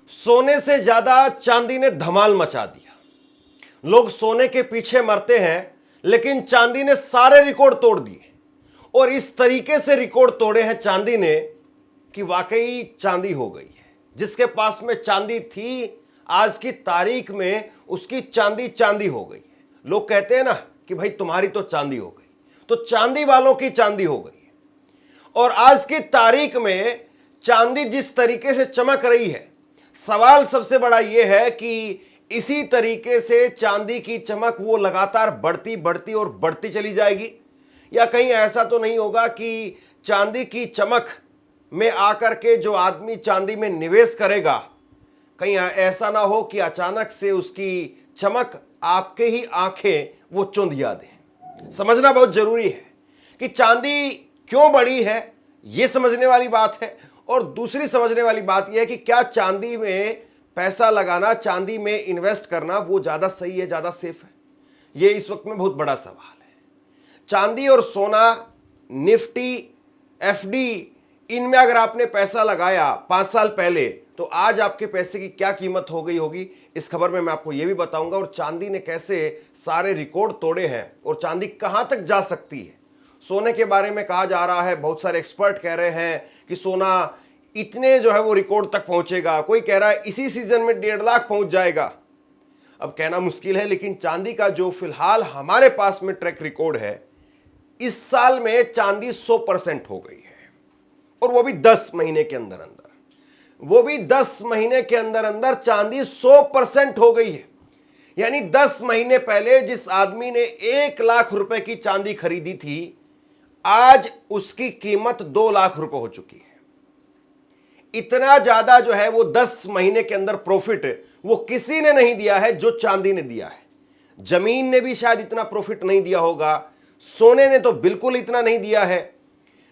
सोने से ज्यादा चांदी ने धमाल मचा दिया। लोग सोने के पीछे मरते हैं, लेकिन चांदी ने सारे रिकॉर्ड तोड़ दिए। और इस तरीके से रिकॉर्ड तोड़े हैं चांदी ने कि वाकई चांदी हो गई है। जिसके पास में चांदी थी, आज की तारीख में उसकी चांदी चांदी हो गई है। लोग कहते हैं ना कि भाई तुम्हारी तो चांदी हो गई, तो चांदी वालों की चांदी हो गई है। और आज की तारीख में चांदी जिस तरीके से चमक रही है, सवाल सबसे बड़ा यह है कि इसी तरीके से चांदी की चमक वो लगातार बढ़ती बढ़ती और बढ़ती चली जाएगी, या कहीं ऐसा तो नहीं होगा कि चांदी की चमक में आकर के जो आदमी चांदी में निवेश करेगा, कहीं ऐसा ना हो कि अचानक से उसकी चमक आपके ही आंखें वो चुंधिया दें। समझना बहुत जरूरी है कि चांदी क्यों बढ़ी है, ये समझने वाली बात है। और दूसरी समझने वाली बात यह है कि क्या चांदी में पैसा लगाना, चांदी में इन्वेस्ट करना वो ज्यादा सही है, ज्यादा सेफ है? ये इस वक्त में बहुत बड़ा सवाल है। चांदी और सोना, निफ्टी, एफडी, इनमें अगर आपने पैसा लगाया 5 साल पहले, तो आज आपके पैसे की क्या कीमत हो गई होगी, इस खबर में मैं आपको यह भी बताऊंगा। और चांदी ने कैसे सारे रिकॉर्ड तोड़े हैं और चांदी कहां तक जा सकती है। सोने के बारे में कहा जा रहा है, बहुत सारे एक्सपर्ट कह रहे हैं कि सोना इतने जो है वो रिकॉर्ड तक पहुंचेगा। कोई कह रहा है इसी सीजन में 1.5 लाख पहुंच जाएगा। अब कहना मुश्किल है, लेकिन चांदी का जो फिलहाल हमारे पास में ट्रैक रिकॉर्ड है, इस साल में चांदी 100% हो गई है। और वो भी 10 महीने के अंदर अंदर, वो भी 10 महीने के अंदर अंदर चांदी 100% हो गई है। यानी 10 महीने पहले जिस आदमी ने 1 लाख रुपए की चांदी खरीदी थी, आज उसकी कीमत 2 लाख रुपए हो चुकी है। इतना ज्यादा जो है वो 10 महीने के अंदर प्रॉफिट वो किसी ने नहीं दिया है जो चांदी ने दिया है। जमीन ने भी शायद इतना प्रॉफिट नहीं दिया होगा, सोने ने तो बिल्कुल इतना नहीं दिया है,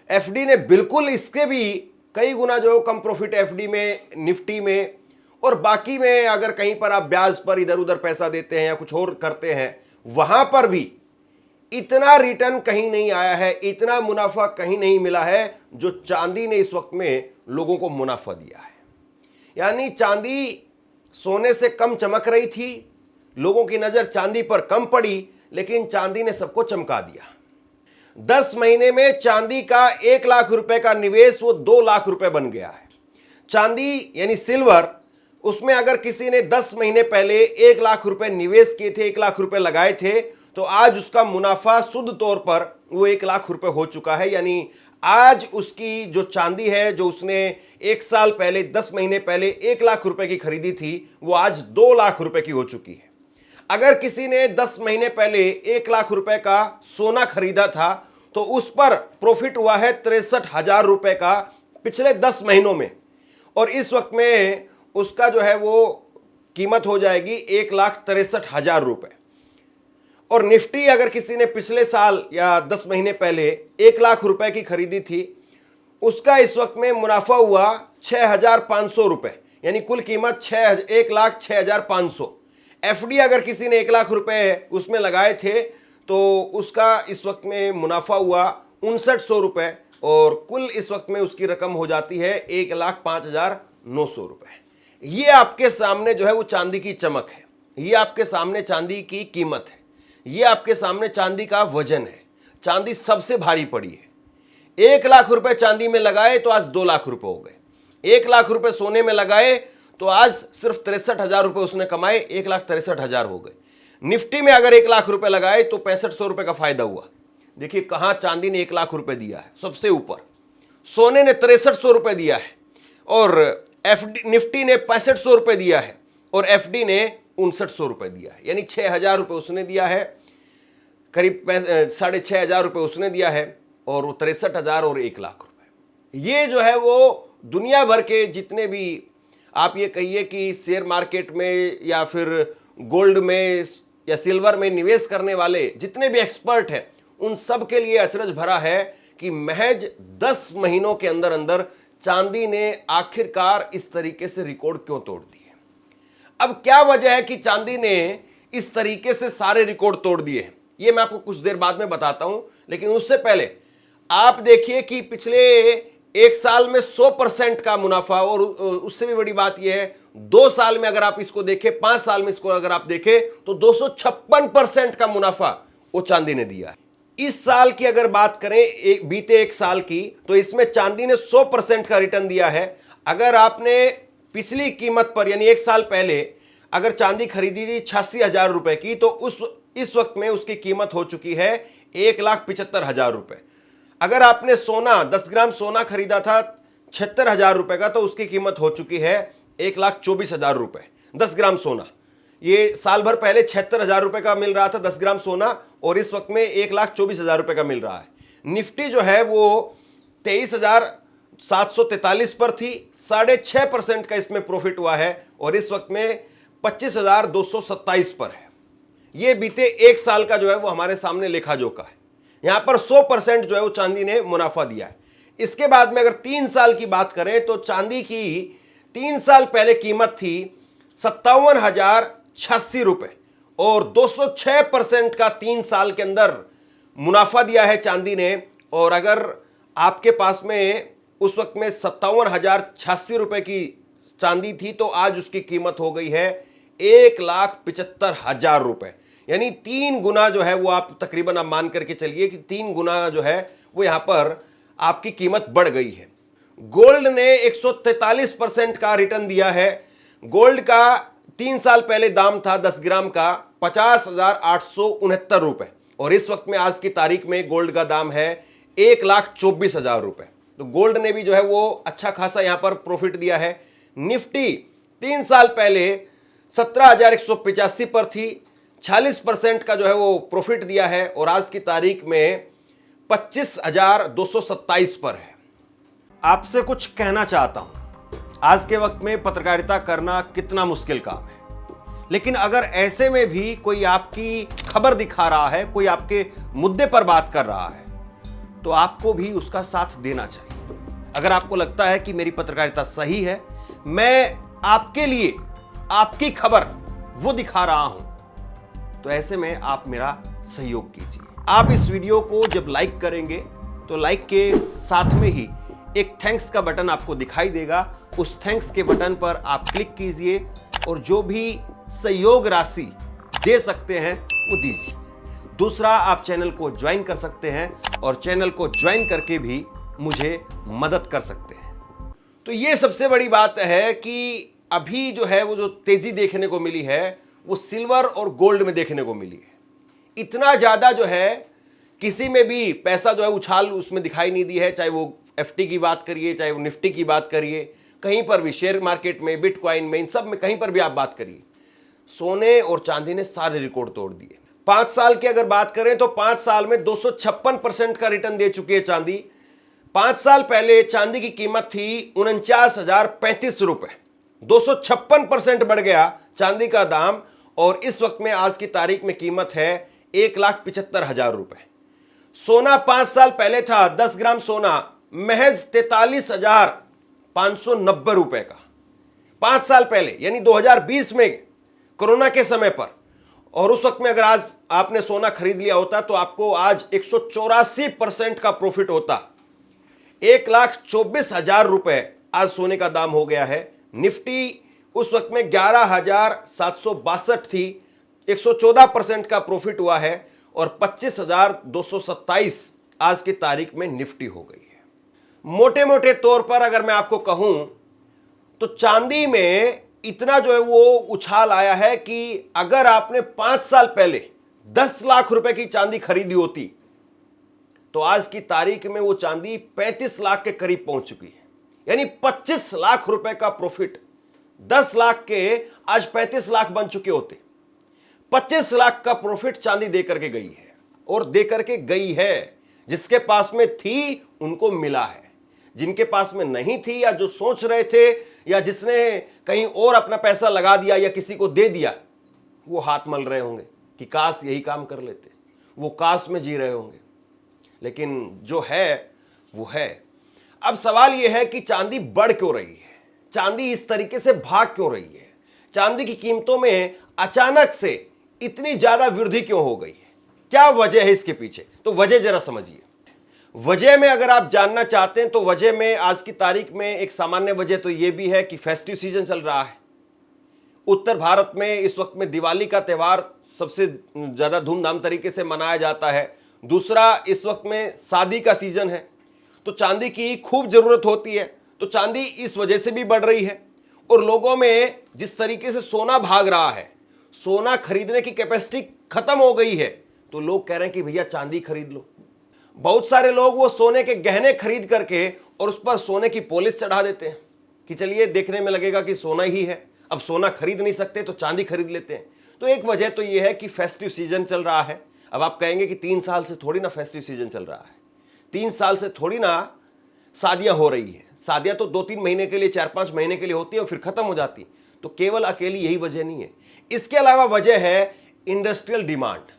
एफडी ने बिल्कुल इसके भी कई गुना जो कम प्रॉफिट एफडी में, निफ्टी में, और बाकी में अगर कहीं पर आप ब्याज पर इधर उधर पैसा देते हैं या कुछ और करते हैं, वहां पर भी इतना रिटर्न कहीं नहीं आया है, इतना मुनाफा कहीं नहीं मिला है जो चांदी ने इस वक्त में लोगों को मुनाफा दिया है। यानी चांदी सोने से कम चमक रही थी, लोगों की नजर चांदी पर कम पड़ी, लेकिन चांदी ने सबको चमका दिया। 10 महीने में चांदी का 1 लाख रुपए का निवेश वो 2 लाख रुपए बन गया है। चांदी यानी सिल्वर, उसमें अगर किसी ने 10 महीने पहले 1 लाख रुपए निवेश किए थे, 1 लाख रुपए लगाए थे, तो आज उसका मुनाफा शुद्ध तौर पर वो 1 लाख रुपए हो चुका है। यानी आज उसकी जो चांदी है, जो उसने 1 साल पहले, 10 महीने पहले 1 लाख रुपए की खरीदी थी, वो आज 2 लाख रुपए की हो चुकी है। अगर किसी ने 10 महीने पहले 1 लाख रुपए का सोना खरीदा था, तो उस पर प्रॉफिट हुआ है 63,000 रुपए का पिछले 10 महीनों में। और इस वक्त में उसका जो है वो कीमत हो जाएगी 1,63,000 रुपए। और निफ्टी अगर किसी ने पिछले साल या 10 महीने पहले 1 लाख रुपए की खरीदी थी, उसका इस वक्त में मुनाफा हुआ 6,500 रुपए, यानी कुल कीमत 1,06,500। एफडी अगर किसी ने 1 लाख रुपए उसमें लगाए थे, तो उसका इस वक्त में मुनाफा हुआ 6,900 रुपए, और कुल इस वक्त में उसकी रकम हो जाती है 1,05,900 रुपए। ये आपके सामने जो है वो चांदी की चमक है, ये आपके सामने चांदी की कीमत है, ये आपके सामने चांदी का वजन है। चांदी सबसे भारी पड़ी है। 1 लाख रुपए चांदी में लगाए तो आज 2 लाख रुपए हो गए। 1 लाख रुपए सोने में लगाए तो आज सिर्फ 63,000 रुपए उसने कमाए, 1,63,000 हो गए। निफ्टी में अगर 1 लाख रुपए लगाए तो 6500 रुपए का फायदा हुआ। देखिए कहां चांदी ने 1 लाख रुपए दिया है, सबसे ऊपर। सोने ने 6300 रुपए दिया है, और निफ्टी ने 6500 रुपए दिया है, और एफडी ने 5900 रुपए दिया है। यानी 6,000 रुपए उसने दिया है, करीब 6,500 रुपए उसने दिया है, और वो 63,000 और 1 लाख रुपए। ये जो है वो दुनिया भर के जितने भी, आप ये कहिए कि शेयर मार्केट में या फिर गोल्ड में या सिल्वर में निवेश करने वाले जितने भी एक्सपर्ट हैं, उन सब के लिए अचरज भरा है कि महज 10 महीनों के अंदर अंदर चांदी ने आखिरकार इस तरीके से रिकॉर्ड क्यों तोड़ दिए। अब क्या वजह है कि चांदी ने इस तरीके से सारे रिकॉर्ड तोड़ दिए हैं, ये मैं आपको कुछ देर बाद में बताता हूं। लेकिन उससे पहले आप देखिए कि पिछले एक साल में 100% का मुनाफा, और उससे भी बड़ी बात यह है 2 साल में अगर आप इसको देखें, 5 साल में इसको अगर आप देखें तो 256% का मुनाफा वो चांदी ने दिया है। इस साल की अगर बात करें, बीते एक साल की, तो इसमें चांदी ने 100% का रिटर्न दिया है। अगर आपने पिछली कीमत पर यानी एक साल पहले अगर चांदी खरीदी थी 86,000 रुपए की, तो इस वक्त में उसकी कीमत हो चुकी है 1,75,000 रुपए। अगर आपने सोना 10 ग्राम सोना खरीदा था 76,000 रुपए का, तो उसकी कीमत हो चुकी है 1,24,000 रुपए 10 ग्राम सोना। ये साल भर पहले 76,000 रुपए का मिल रहा था 10 ग्राम सोना, और इस वक्त में 1,24,000 रुपए का मिल रहा है। निफ्टी जो है वो 23,743 पर थी, 6.5% का इसमें प्रॉफिट हुआ है, और इस वक्त में 25,227 पर है। ये बीते एक साल का जो है वो हमारे सामने लेखा जोखा है। यहां पर 100% जो है वो चांदी ने मुनाफा दिया है। इसके बाद में अगर 3 साल की बात करें तो चांदी की 3 साल पहले कीमत थी 57,086 रुपए, और 206% का 3 साल के अंदर मुनाफा दिया है चांदी ने। और अगर आपके पास में उस वक्त में 57,086 रुपए की चांदी थी, तो आज उसकी कीमत हो गई है 1,75,000 रुपए, यानी 3 गुना जो है वो आप तकरीबन आप मान करके चलिए कि 3 गुना जो है वो यहां पर आपकी कीमत बढ़ गई है। गोल्ड ने 143% का रिटर्न दिया है। गोल्ड का 3 साल पहले दाम था 10 ग्राम का 50,869 रुपए, और इस वक्त में आज की तारीख में गोल्ड का दाम है 1,24,000 रुपए। तो गोल्ड ने भी जो है वो अच्छा खासा यहां पर प्रॉफिट दिया है। निफ्टी 3 साल पहले 17,185 पर थी, 46% का जो है वो प्रॉफिट दिया है, और आज की तारीख में 25,227 पर है। आपसे कुछ कहना चाहता हूं, आज के वक्त में पत्रकारिता करना कितना मुश्किल काम है, लेकिन अगर ऐसे में भी कोई आपकी खबर दिखा रहा है, कोई आपके मुद्दे पर बात कर रहा है, तो आपको भी उसका साथ देना चाहिए। अगर आपको लगता है कि मेरी पत्रकारिता सही है, मैं आपके लिए आपकी खबर वो दिखा रहा हूं, तो ऐसे में आप मेरा सहयोग कीजिए। आप इस वीडियो को जब लाइक करेंगे तो लाइक के साथ में ही एक थैंक्स का बटन आपको दिखाई देगा। उस थैंक्स के बटन पर आप क्लिक कीजिए और जो भी सहयोग राशि दे सकते हैं वो दीजिए। दूसरा, आप चैनल को ज्वाइन कर सकते हैं और चैनल को ज्वाइन करके भी मुझे मदद कर सकते हैं। तो ये सबसे बड़ी बात है कि अभी जो है वो जो तेजी देखने को मिली है वो सिल्वर और गोल्ड में देखने को मिली है। इतना ज्यादा जो है किसी में भी पैसा जो है उछाल उसमें दिखाई नहीं दी है, चाहे वो एफटी की बात करिए, चाहे वो निफ्टी की बात करिए, कहीं पर भी शेयर मार्केट में, बिटकॉइन में, इन सब में कहीं पर भी आप बात करिए, सोने और चांदी ने सारे रिकॉर्ड तोड़ दिए। 5 साल की अगर बात करें तो 5 साल में 256% का रिटर्न दे चुकी है चांदी। 5 साल पहले चांदी की कीमत थी 49,035 रुपए, 256% बढ़ गया चांदी का दाम, और इस वक्त में आज की तारीख में कीमत है 1,75,000 रुपए। सोना 5 साल पहले था 10 ग्राम सोना महज 43,590 रुपए का, 5 साल पहले यानी 2020 में कोरोना के समय पर। और उस वक्त में अगर आज आपने सोना खरीद लिया होता तो आपको आज 184% का प्रॉफिट होता। 1,24,000 रुपए आज सोने का दाम हो गया है। निफ्टी उस वक्त में 11,762 थी, 114% का प्रॉफिट हुआ है, और 25,227 आज की तारीख में निफ्टी हो गई है। मोटे मोटे तौर पर अगर मैं आपको कहूं तो चांदी में इतना जो है वो उछाल आया है कि अगर आपने 5 साल पहले 10 लाख रुपए की चांदी खरीदी होती तो आज की तारीख में वो चांदी 35 लाख के करीब पहुंच चुकी है, यानी 25 लाख रुपए का प्रॉफिट। 10 लाख के आज 35 लाख बन चुके होते। 25 लाख का प्रॉफिट चांदी दे करके गई है, और दे करके गई है। जिसके पास में थी उनको मिला है, जिनके पास में नहीं थी या जो सोच रहे थे या जिसने कहीं और अपना पैसा लगा दिया या किसी को दे दिया, वो हाथ मल रहे होंगे कि काश यही काम कर लेते, वो काश में जी रहे होंगे। लेकिन जो है वो है। अब सवाल यह है कि चांदी बढ़ क्यों रही है, चांदी इस तरीके से भाग क्यों रही है, चांदी की कीमतों में अचानक से इतनी ज्यादा वृद्धि क्यों हो गई है, क्या वजह है इसके पीछे? तो वजह जरा समझिए। वजह में अगर आप जानना चाहते हैं तो वजह में आज की तारीख में एक सामान्य वजह तो यह भी है कि फेस्टिव सीजन चल रहा है। उत्तर भारत में इस वक्त में दिवाली का त्यौहार सबसे ज़्यादा धूमधाम तरीके से मनाया जाता है। दूसरा, इस वक्त में शादी का सीजन है, तो चांदी की खूब ज़रूरत होती है। तो चांदी इस वजह से भी बढ़ रही है। और लोगों में जिस तरीके से सोना भाग रहा है, सोना खरीदने की कैपेसिटी खत्म हो गई है, तो लोग कह रहे हैं कि भैया चांदी खरीद लो। बहुत सारे लोग वो सोने के गहने खरीद करके और उस पर सोने की पॉलिश चढ़ा देते हैं कि चलिए देखने में लगेगा कि सोना ही है, अब सोना खरीद नहीं सकते तो चांदी खरीद लेते हैं। तो एक वजह तो ये है कि फेस्टिव सीजन चल रहा है। अब आप कहेंगे कि 3 साल से थोड़ी ना फेस्टिव सीजन चल रहा है, 3 साल से थोड़ी ना शादियां हो रही हैं। शादियां तो 2-3 महीने के लिए, 4-5 महीने के लिए होती है और फिर खत्म हो जाती। तो केवल अकेली यही वजह नहीं है, इसके अलावा वजह है इंडस्ट्रियल डिमांड।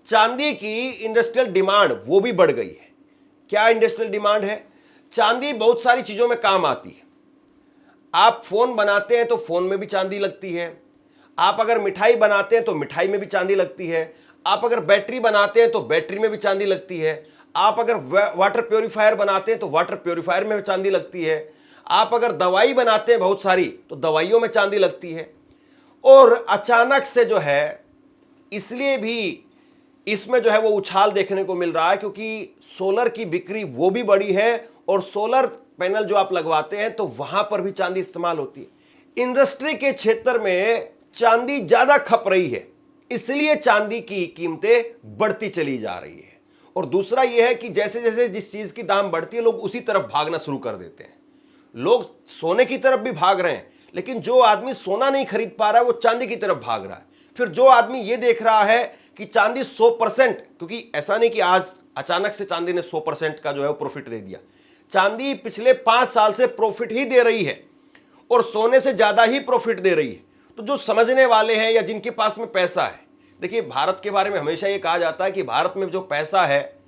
चांदी की इंडस्ट्रियल डिमांड वो भी बढ़ गई है। क्या इंडस्ट्रियल डिमांड है? चांदी बहुत सारी चीजों में काम आती है। आप फोन बनाते हैं तो फोन में भी चांदी लगती है। आप अगर मिठाई बनाते हैं तो मिठाई में भी चांदी लगती है। आप अगर बैटरी बनाते हैं तो बैटरी में भी चांदी लगती है। आप अगर वाटर प्योरीफायर बनाते हैं तो वाटर प्योरीफायर में चांदी लगती है। आप अगर दवाई बनाते हैं बहुत सारी तो दवाइयों में चांदी लगती है। और अचानक से जो है, इसलिए भी इसमें जो है वो उछाल देखने को मिल रहा है, क्योंकि सोलर की बिक्री वो भी बढ़ी है और सोलर पैनल जो आप लगवाते हैं तो वहां पर भी चांदी इस्तेमाल होती है। इंडस्ट्री के क्षेत्र में चांदी ज्यादा खप रही है, इसलिए चांदी की कीमतें बढ़ती चली जा रही है। और दूसरा यह है कि जैसे जैसे जिस चीज की दाम बढ़ती है, लोग उसी तरफ भागना शुरू कर देते हैं। लोग सोने की तरफ भी भाग रहे हैं, लेकिन जो आदमी सोना नहीं खरीद पा रहा है वो चांदी की तरफ भाग रहा है। फिर जो आदमी ये देख रहा है कि चांदी 100%, क्योंकि ऐसा नहीं कि आज अचानक से चांदी ने 100% का जो है वो प्रॉफिट दे दिया। चांदी पिछले 5 साल से प्रॉफिट ही दे रही है और सोने से ज्यादा ही प्रॉफिट दे रही है। तो जो समझने वाले हैं या जिनके पास में पैसा है, देखिए भारत के बारे में हमेशा ये कहा जाता है कि भारत में जो पैसा है,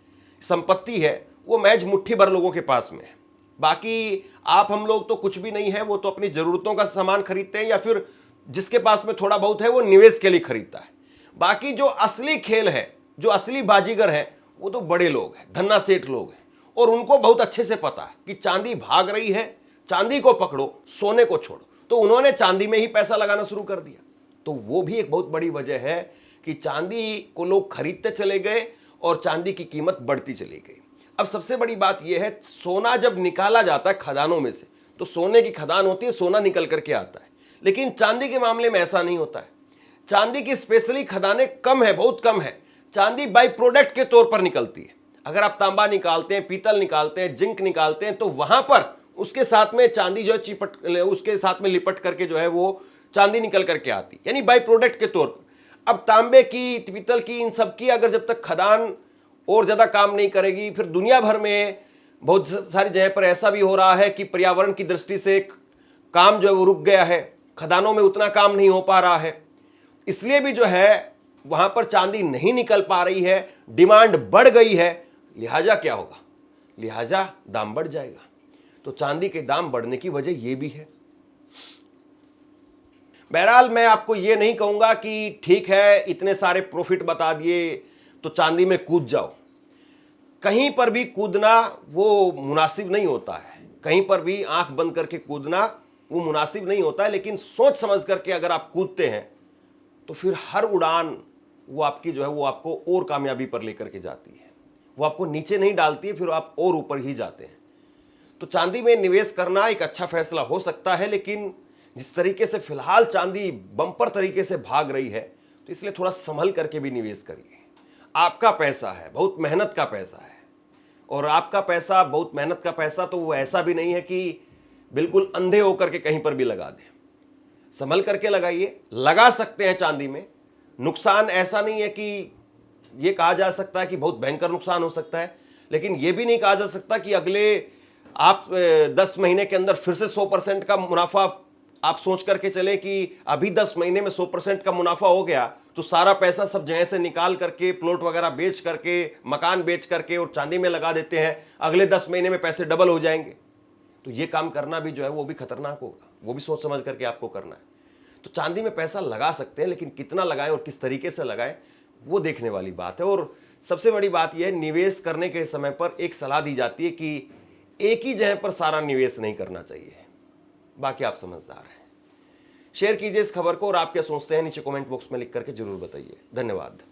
संपत्ति है, वो महज मुट्ठी भर लोगों के पास में है। बाकी आप हम लोग तो कुछ भी नहीं है, वो तो अपनी जरूरतों का सामान खरीदते हैं या फिर जिसके पास में थोड़ा बहुत है वो निवेश के लिए खरीदता है। बाकी जो असली खेल है, जो असली बाजीगर है, वो तो बड़े लोग हैं, धन्ना सेठ लोग हैं। और उनको बहुत अच्छे से पता है कि चांदी भाग रही है, चांदी को पकड़ो, सोने को छोड़ो। तो उन्होंने चांदी में ही पैसा लगाना शुरू कर दिया। तो वो भी एक बहुत बड़ी वजह है कि चांदी को लोग खरीदते चले गए और चांदी की कीमत बढ़ती चली गई। अब सबसे बड़ी बात यह है, सोना जब निकाला जाता है खदानों में से, तो सोने की खदान होती है, सोना निकल करके आता है। लेकिन चांदी के मामले में ऐसा नहीं होता है। चांदी की स्पेशली खदानें कम है, बहुत कम है। चांदी बाई प्रोडक्ट के तौर पर निकलती है। अगर आप तांबा निकालते हैं, पीतल निकालते हैं, जिंक निकालते हैं, तो वहां पर उसके साथ में चांदी जो है उसके साथ में लिपट करके जो है वो चांदी निकल करके आती, यानी बाई प्रोडक्ट के तौर पर। अब तांबे की, पीतल की, इन सब की अगर जब तक खदान और ज्यादा काम नहीं करेगी, फिर दुनिया भर में बहुत सारी जगह पर ऐसा भी हो रहा है कि पर्यावरण की दृष्टि से काम जो है वो रुक गया है, खदानों में उतना काम नहीं हो पा रहा है, इसलिए भी जो है वहां पर चांदी नहीं निकल पा रही है, डिमांड बढ़ गई है। लिहाजा क्या होगा? लिहाजा दाम बढ़ जाएगा। तो चांदी के दाम बढ़ने की वजह यह भी है। बहरहाल मैं आपको यह नहीं कहूंगा कि ठीक है इतने सारे प्रॉफिट बता दिए तो चांदी में कूद जाओ। कहीं पर भी कूदना वो मुनासिब नहीं होता है, कहीं पर भी आंख बंद करके कूदना वो मुनासिब नहीं होता है। लेकिन सोच समझ करके अगर आप कूदते हैं तो फिर हर उड़ान वो आपकी जो है वो आपको और कामयाबी पर लेकर के जाती है, वो आपको नीचे नहीं डालती है, फिर आप और ऊपर ही जाते हैं। तो चांदी में निवेश करना एक अच्छा फैसला हो सकता है, लेकिन जिस तरीके से फिलहाल चांदी बम्पर तरीके से भाग रही है, तो इसलिए थोड़ा संभल करके भी निवेश करिए। आपका पैसा है, बहुत मेहनत का पैसा है, और आपका पैसा, बहुत मेहनत का पैसा, तो वो ऐसा भी नहीं है कि बिल्कुल अंधे होकर के कहीं पर भी लगा दें। संभल करके लगाइए। लगा सकते हैं चांदी में, नुकसान ऐसा नहीं है कि ये कहा जा सकता है कि बहुत भयंकर नुकसान हो सकता है, लेकिन ये भी नहीं कहा जा सकता कि अगले आप 10 महीने के अंदर फिर से 100% का मुनाफा आप सोच करके चले कि अभी 10 महीने में 100% का मुनाफा हो गया तो सारा पैसा सब जगह से निकाल करके, प्लॉट वगैरह बेच करके, मकान बेच करके और चांदी में लगा देते हैं, अगले 10 महीने में पैसे डबल हो जाएंगे। तो ये काम करना भी जो है वो भी खतरनाक होगा, वो भी सोच समझ करके आपको करना है। तो चांदी में पैसा लगा सकते हैं, लेकिन कितना लगाएं और किस तरीके से लगाएं वो देखने वाली बात है। और सबसे बड़ी बात यह है, निवेश करने के समय पर एक सलाह दी जाती है कि एक ही जगह पर सारा निवेश नहीं करना चाहिए। बाकी आप समझदार हैं। शेयर कीजिए इस खबर को और आप क्या सोचते हैं नीचे कमेंट बॉक्स में लिख करके जरूर बताइए। धन्यवाद।